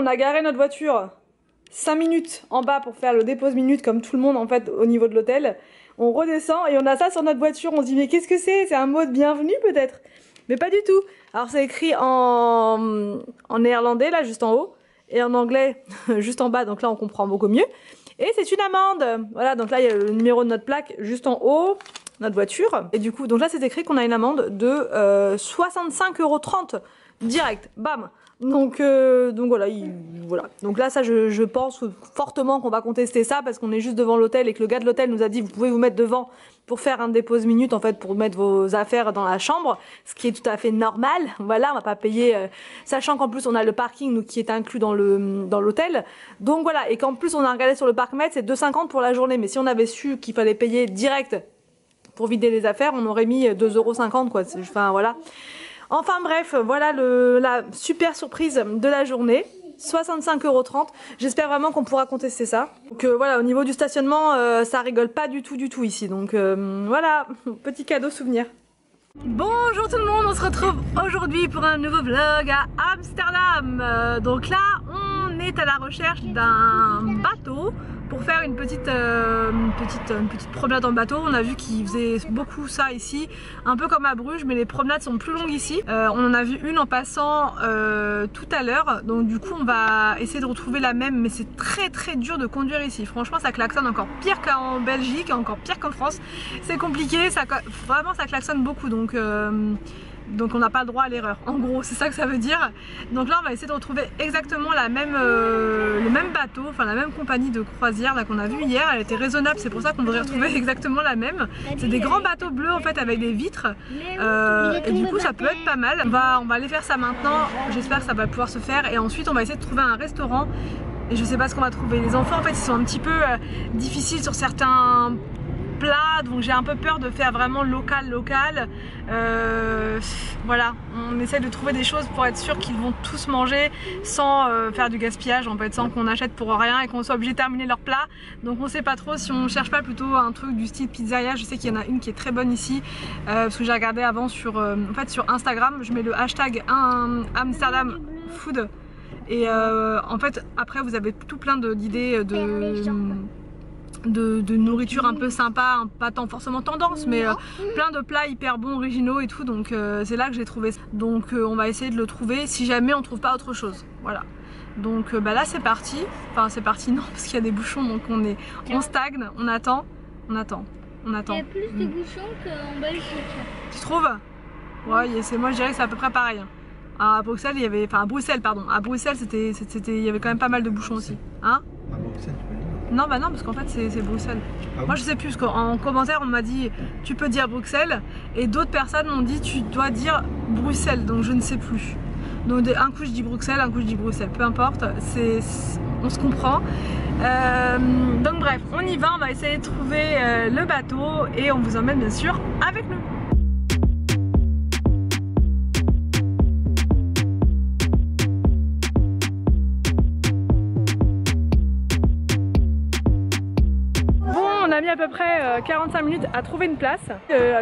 on a garé notre voiture 5 minutes en bas pour faire le dépose minute comme tout le monde en fait au niveau de l'hôtel. On redescend et on a ça sur notre voiture, on se dit mais qu'est-ce que c'est? C'est un mot de bienvenue peut-être? Mais pas du tout. Alors c'est écrit en néerlandais là juste en haut et en anglais juste en bas, donc là on comprend beaucoup mieux. Et c'est une amende. Voilà, donc là il y a le numéro de notre plaque juste en haut, notre voiture. Et du coup, donc là c'est écrit qu'on a une amende de 65,30 € direct, bam. Donc voilà, voilà. Donc là ça je pense fortement qu'on va contester ça parce qu'on est juste devant l'hôtel et que le gars de l'hôtel nous a dit vous pouvez vous mettre devant pour faire un dépose minute en fait pour mettre vos affaires dans la chambre, ce qui est tout à fait normal. Voilà, on va pas payer, sachant qu'en plus on a le parking nous qui est inclus dans l'hôtel. Donc voilà, et qu'en plus on a regardé sur le parc-mètre c'est 2,50 € pour la journée, mais si on avait su qu'il fallait payer direct pour vider les affaires, on aurait mis 2,50 € quoi. Enfin voilà. Enfin bref, voilà la super surprise de la journée, 65,30 €. J'espère vraiment qu'on pourra contester ça. Donc voilà, au niveau du stationnement, ça rigole pas du tout ici. Donc voilà, petit cadeau souvenir. Bonjour tout le monde, on se retrouve aujourd'hui pour un nouveau vlog à Amsterdam. Donc là, on est à la recherche d'un bateau pour faire une petite promenade en bateau. On a vu qu'ils faisaient beaucoup ça ici, un peu comme à Bruges, mais les promenades sont plus longues ici. On en a vu une en passant tout à l'heure, donc du coup on va essayer de retrouver la même, mais c'est très dur de conduire ici. Franchement ça klaxonne encore pire qu'en Belgique, encore pire qu'en France. C'est compliqué, vraiment ça klaxonne beaucoup, donc on n'a pas le droit à l'erreur. En gros, c'est ça que ça veut dire. Donc là, on va essayer de retrouver exactement le même bateau, enfin la même compagnie de croisière qu'on a vu hier. Elle était raisonnable, c'est pour ça qu'on devrait retrouver exactement la même. C'est des grands bateaux bleus en fait avec des vitres. Et du coup, ça peut être pas mal. On va aller faire ça maintenant. J'espère que ça va pouvoir se faire. Et ensuite, on va essayer de trouver un restaurant. Et je sais pas ce qu'on va trouver. Les enfants, en fait, ils sont un petit peu difficiles sur certains plats, donc j'ai un peu peur de faire vraiment local. Voilà, on essaie de trouver des choses pour être sûr qu'ils vont tous manger sans faire du gaspillage en fait, sans qu'on achète pour rien et qu'on soit obligé de terminer leur plat. Donc on sait pas trop si on cherche pas plutôt un truc du style pizzeria. Je sais qu'il y en a une qui est très bonne ici parce que j'ai regardé avant sur Instagram. Je mets le hashtag Amsterdam Food et en fait après vous avez tout plein d'idées de nourriture un peu sympa, pas tant forcément tendance, mais plein de plats hyper bons, originaux et tout, donc c'est là que j'ai trouvé ça. Donc on va essayer de le trouver si jamais on trouve pas autre chose, voilà. Donc là c'est parti, enfin c'est parti non parce qu'il y a des bouchons, donc on stagne, on attend. Il y a plus de bouchons qu'en Belgique. Tu trouves? Ouais, moi je dirais que c'est à peu près pareil. À Bruxelles il y avait, enfin à Bruxelles pardon, à Bruxelles il y avait quand même pas mal de bouchons aussi, hein? À Bruxelles tu peux dire? Non bah non parce qu'en fait c'est Bruxelles. Ah oui. Moi je sais plus parce qu'en commentaire on m'a dit tu peux dire Bruxelles et d'autres personnes m'ont dit tu dois dire Bruxelles, donc je ne sais plus. Donc un coup je dis Bruxelles, un coup je dis Bruxelles, peu importe, on se comprend. Donc bref, on y va, on va essayer de trouver le bateau et on vous emmène bien sûr avec nous. On a mis à peu près 45 minutes à trouver une place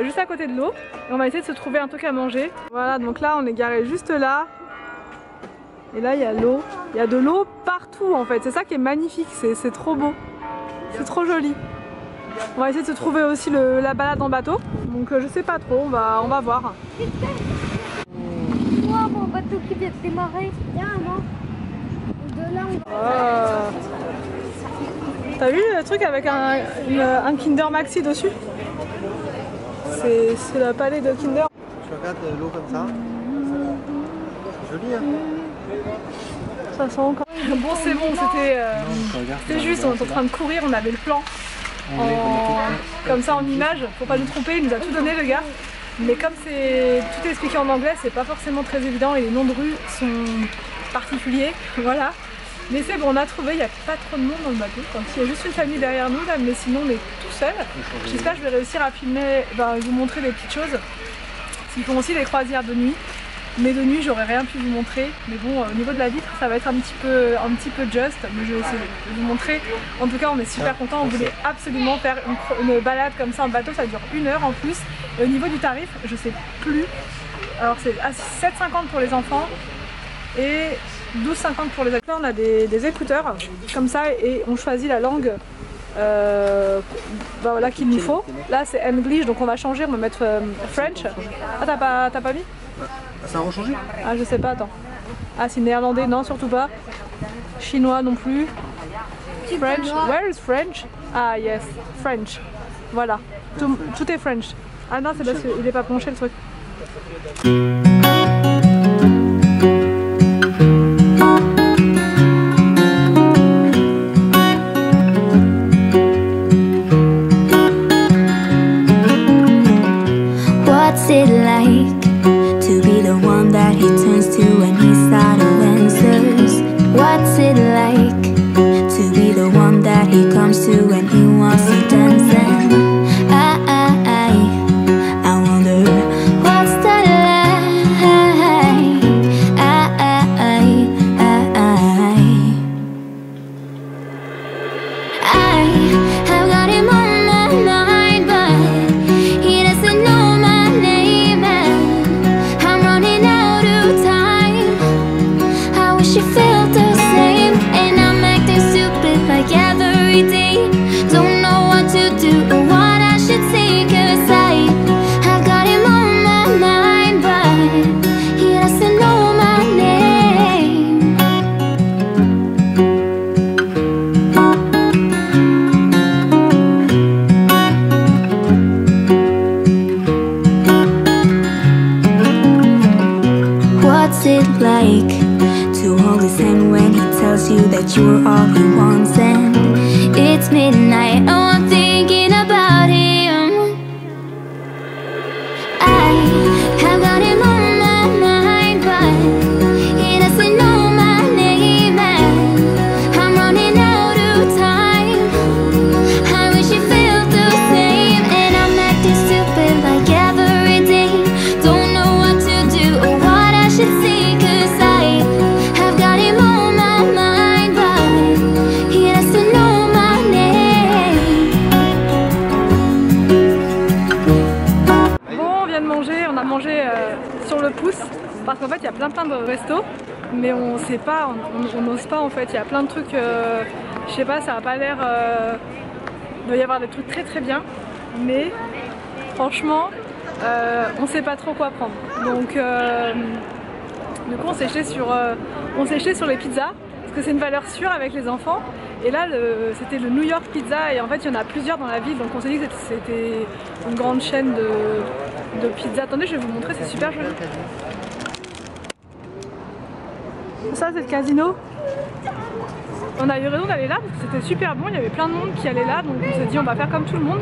juste à côté de l'eau et on va essayer de se trouver un truc à manger. Voilà, donc là on est garé juste là et là il y a l'eau, il y a de l'eau partout en fait, c'est ça qui est magnifique, c'est trop beau, c'est trop joli. On va essayer de se trouver aussi la balade en bateau, donc je sais pas trop, on va voir. Wow, mon bateau qui vient de démarrer. De là on... T'as vu le truc avec un Kinder Maxi dessus? C'est la palais de Kinder. Je regarde l'eau comme ça. C'est joli hein. Ça sent encore. Bon c'est bon, c'était juste, on était en train de courir, on avait le plan. Comme ça en image, pour pas nous tromper, il nous a tout donné le gars. Mais comme tout est expliqué en anglais, c'est pas forcément très évident et les noms de rues sont particuliers. Voilà. Mais c'est bon, on a trouvé, il n'y a pas trop de monde dans le bateau. Il y a juste une famille derrière nous là, mais sinon on est tout seul. J'espère que je vais réussir à filmer, vous montrer des petites choses. Ils font aussi des croisières de nuit. Mais de nuit j'aurais rien pu vous montrer. Mais bon, au niveau de la vitre ça va être un petit peu just. Mais je vais essayer de vous montrer. En tout cas on est super contents, on voulait absolument faire une balade comme ça en bateau, ça dure 1 heure en plus. Et au niveau du tarif, je sais plus. Alors c'est 7,50 € pour les enfants et 12,50 pour les acteurs. On a des écouteurs comme ça et on choisit la langue bah voilà, qu'il nous faut. Là c'est English, donc on va changer, on va mettre French. Ah t'as pas mis? Ça a rechangé? Ah je sais pas, attends. Ah c'est néerlandais, non surtout pas. Chinois non plus. French, where is French? Ah yes, French. Voilà, tout est French. Ah non c'est parce qu'il est pas penché le truc. What's it like to be the one that he turns to when he's out of answers? What's it like to be the one that he comes to when he wants to dance? And I wonder what's that like? I've got him on my mind, but he doesn't know my name, and I'm running out of time. I wish you felt the same, and I'm acting stupid like every day. Don't know what to do or what I should say, 'cause I've got him on my mind, but he doesn't know my name. What's it like to hold his hand when he tells you that you're all he wants? And it's midnight, oh I'm thinking about him. I've got him on my mind, but he doesn't know my name, and I'm running out of time. I wish you felt the same, and I'm acting stupid like every day. Don't know what to do or what I should say, 'cause I've got him on my mind, but he doesn't know my name. Bon, on vient de manger, on a mangé sur le pouce parce qu'en fait il y a plein de restos, mais on sait pas, on n'ose pas en fait. Il y a plein de trucs, je sais pas, ça a pas l'air. Il doit y avoir des trucs très bien, mais franchement, on sait pas trop quoi prendre. Donc, du coup, on s'est jeté sur les pizzas parce que c'est une valeur sûre avec les enfants. Et là, c'était le New York Pizza, et en fait, il y en a plusieurs dans la ville, donc on s'est dit que c'était une grande chaîne de pizza. Attendez, je vais vous montrer, c'est super joli. Ça, c'est le casino. On a eu raison d'aller là parce que c'était super bon, il y avait plein de monde qui allait là, donc on s'est dit on va faire comme tout le monde.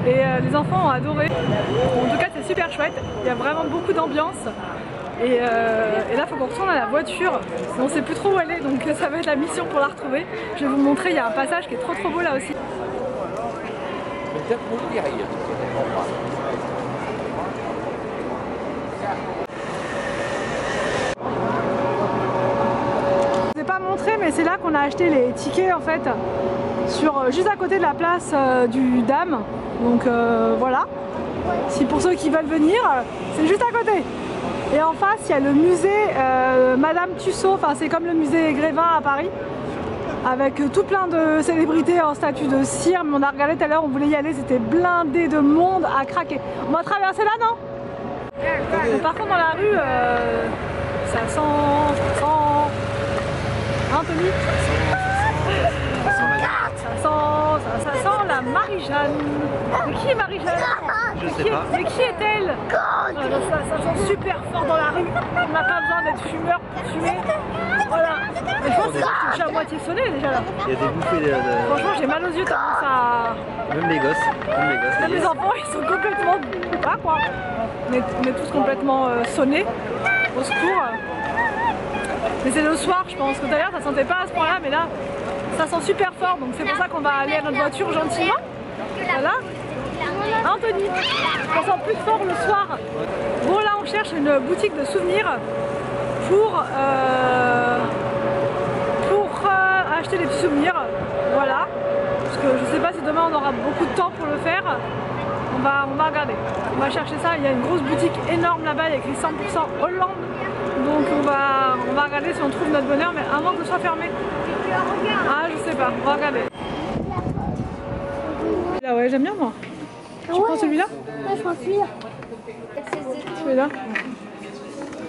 Et les enfants ont adoré. En tout cas, c'est super chouette, il y a vraiment beaucoup d'ambiance. Et là, il faut qu'on retourne à la voiture. On ne sait plus trop où elle est, donc ça va être la mission pour la retrouver. Je vais vous montrer, il y a un passage qui est trop beau là aussi. Je ne vous ai pas montré, mais c'est là qu'on a acheté les tickets en fait, juste à côté de la place du Dam. Donc voilà, si pour ceux qui veulent venir, c'est juste à côté. Et en face, il y a le musée Madame Tussaud, enfin c'est comme le musée Grévin à Paris, avec tout plein de célébrités en statue de cire. Mais on a regardé tout à l'heure, on voulait y aller, c'était blindé de monde à craquer. On va traverser là, non? Par contre, dans la rue, ça sent... Anthony, ça sent la Marie-Jeanne. Mais qui est Marie-Jeanne? Je sais pas. Mais qui est-elle? Ça sent super fort dans la rue. On n'a pas besoin d'être fumeur pour fumer. Voilà. Mais je pense que je suis à moitié sonné déjà là. Il y a des bouffées de... Franchement, j'ai mal aux yeux tellement ça... Même les gosses. Même les enfants, ils sont complètement... Pas quoi. On est tous complètement sonnés. Au secours. Mais c'est le soir, je pense. Tout à l'heure, ça sentait pas à ce point-là, mais là, ça sent super fort. Donc c'est pour ça qu'on va aller à notre voiture gentiment. Voilà. Anthony, ça sent plus fort le soir. Bon, là, on cherche une boutique de souvenirs pour acheter des petits souvenirs. Voilà. Parce que je sais pas si demain on aura beaucoup de temps pour le faire. On va regarder. On va chercher ça. Il y a une grosse boutique énorme là-bas, il y a écrit 100% Hollande. Donc Donc on va regarder si on trouve notre bonheur, mais avant que ce soit fermé. Ah, je sais pas, on va regarder. Là, ouais, j'aime bien moi. Tu prends celui-là? Ouais, je prends celui-là. Celui-là? On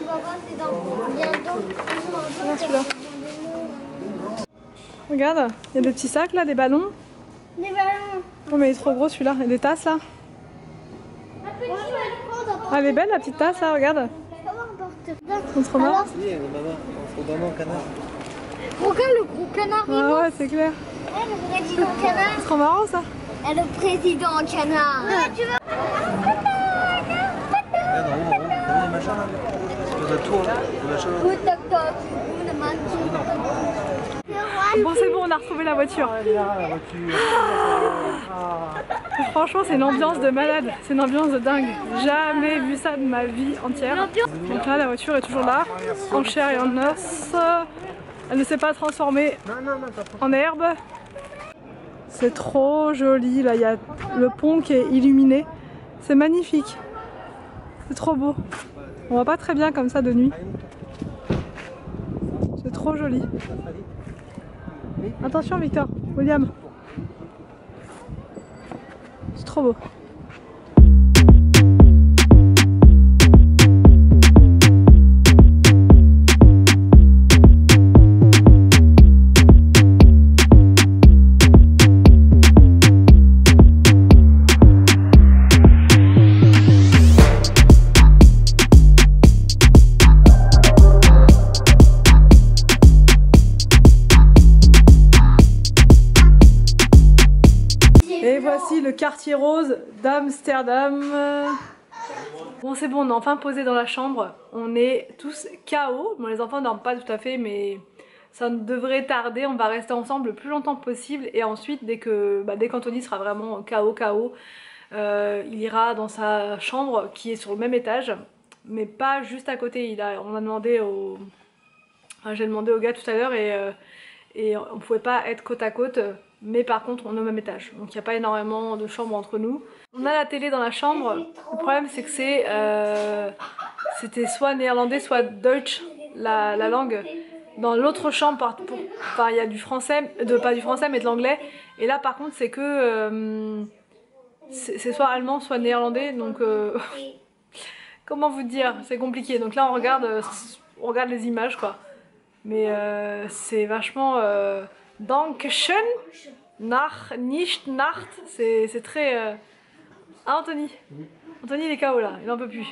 va voir, c'est dans bientôt. Regarde celui-là. Regarde, il y a des petits sacs là, des ballons. Des ballons. Oh mais il est trop gros celui-là, et des tasses là. Ah, elle est belle la petite tasse là, regarde. On se remarque. Oui, maman, on se donne au canard. Regarde le gros canard. Ah ouais, c'est clair. Le président canard. C'est trop marrant ça. Et le président canard. Tu veux... Regarde en haut, t'as vu les machins là? Espèce de tour là, les machins là. Bon c'est bon, on a retrouvé la voiture. La voiture. Franchement c'est une ambiance de malade, c'est une ambiance de dingue. Jamais vu ça de ma vie entière. Donc là la voiture est toujours là, en chair et en os. Elle ne s'est pas transformée en herbe. C'est trop joli, là il y a le pont qui est illuminé. C'est magnifique. C'est trop beau. On voit pas très bien comme ça de nuit. C'est trop joli. Attention Victor, William. C'est trop beau. Et voici le quartier rose d'Amsterdam. Bon c'est bon, on est enfin posé dans la chambre. On est tous KO. Bon les enfants ne dorment pas tout à fait mais ça ne devrait tarder. On va rester ensemble le plus longtemps possible. Et ensuite dès qu'Anthony sera vraiment KO, il ira dans sa chambre qui est sur le même étage. Mais pas juste à côté. On a demandé au... Enfin, j'ai demandé au gars tout à l'heure et on pouvait pas être côte à côte. Mais par contre on est au même étage, donc il n'y a pas énormément de chambres entre nous. On a la télé dans la chambre, le problème c'est que c'était soit néerlandais soit Deutsch, la langue. Dans l'autre chambre, enfin il y a du français, pas du français mais de l'anglais. Et là par contre c'est que c'est soit allemand soit néerlandais, donc comment vous dire, c'est compliqué. Donc là on regarde les images quoi. Mais c'est vachement... Dankeschön, nach, nicht, nacht, c'est très... Ah Anthony, Anthony il est KO là, il en peut plus.